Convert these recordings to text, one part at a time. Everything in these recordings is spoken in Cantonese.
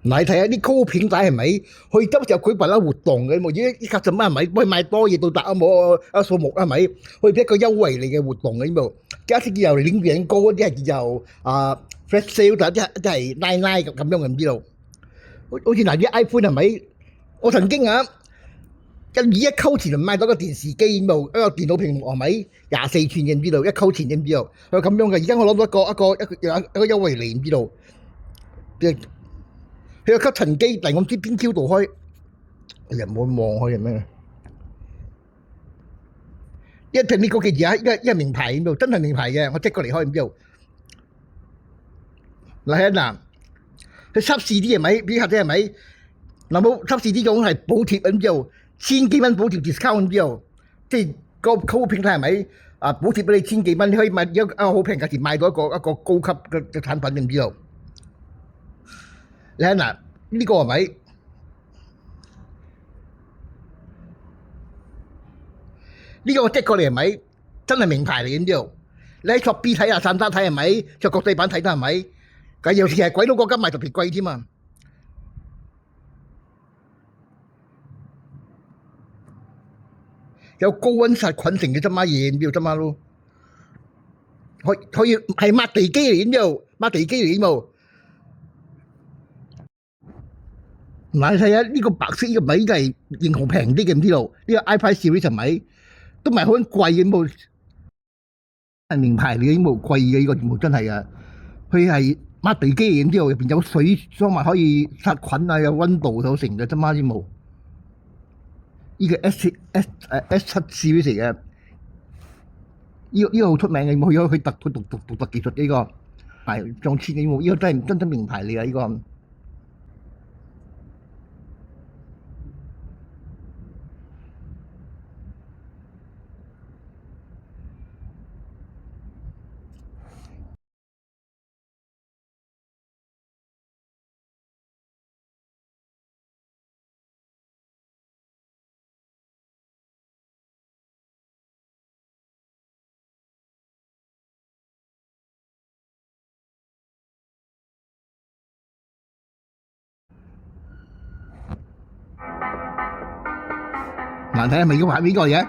嗱，你睇下啲高片仔係咪？佢今日舉辦咗活動嘅，依家做乜係咪？喂，買多嘢到達啊冇啊數目係咪？佢俾一個優惠嚟嘅活動嘅呢度，一啲叫做領養高，一係叫做flash sale，一係99咁樣嘅唔知道。好似嗱啲 iPhone 係咪？我曾經一溝錢就買到個電視機咁度，一個電腦屏幕係咪24寸嘅唔知道，一溝錢嘅唔知道，佢咁樣嘅。而家我攞到一個優惠嚟唔知道，佢個吸塵機嚟我唔知邊 Q 度開，哎呀冇望開係咩？一平呢個記住啊，一名牌咁度，真係名牌嘅，我即過嚟開唔知道。嗱，佢測試啲係咪？啲客仔係咪？嗱冇測試啲種係補貼咁之後，千幾蚊補貼 discount 咁之後，即係個高平台係咪？補貼俾你千幾蚊，你可以買一個好平價錢買到一個高級嘅產品，唔知道。你睇嗱，呢個係咪？呢個我即過嚟係咪？真係名牌嚟嘅，唔知道。你喺 Shopee 睇下，散單睇係咪？就國際版睇得係咪？咁尤其係鬼佬國家賣特別貴添啊！有高溫殺菌成嘅啫嘛嘢，唔知道啫嘛咯。可以係抹地機嚟，唔知道抹地機嚟冇。嗱，你睇下呢個白色呢個米係型號平啲嘅，唔知道呢個 iPad Series 係咪都唔係好貴嘅冇，係名牌嚟嘅冇貴嘅呢個冇真係啊！佢係抹地機嚟，唔知道入邊有水裝埋可以殺菌啊，有溫度有成嘅啫嘛啲冇。呢個 S7 Series 嚟嘅，呢個好出名嘅，佢獨特技術呢個係上千幾冇，呢個真名牌嚟嘅呢個。難睇係咪要買呢個嘢？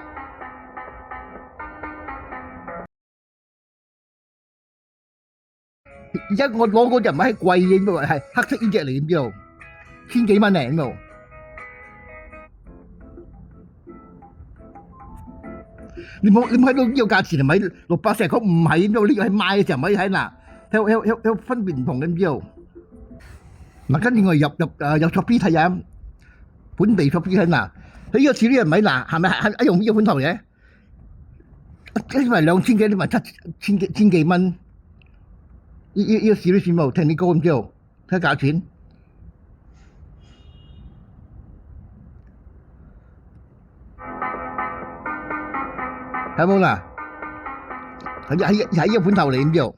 而家我攞嗰隻唔係貴嘅，呢係黑色呢隻嚟，唔知道千幾蚊嚟呢度。你冇睇到呢個價錢係咪640？佢唔係呢度，呢個係賣嘅時候咪睇嗱，有分別唔同嘅唔知道。嗱，跟住我入 Shopee 睇下本地 Shopee 睇嗱，佢呢個似呢人咪嗱，係咪用呢個款頭嘅？呢咪2000幾，呢咪千幾蚊。呢個市啲錢冇，聽你高咁之後，睇價錢，睇冇啦？係呢個款頭嚟咁之後。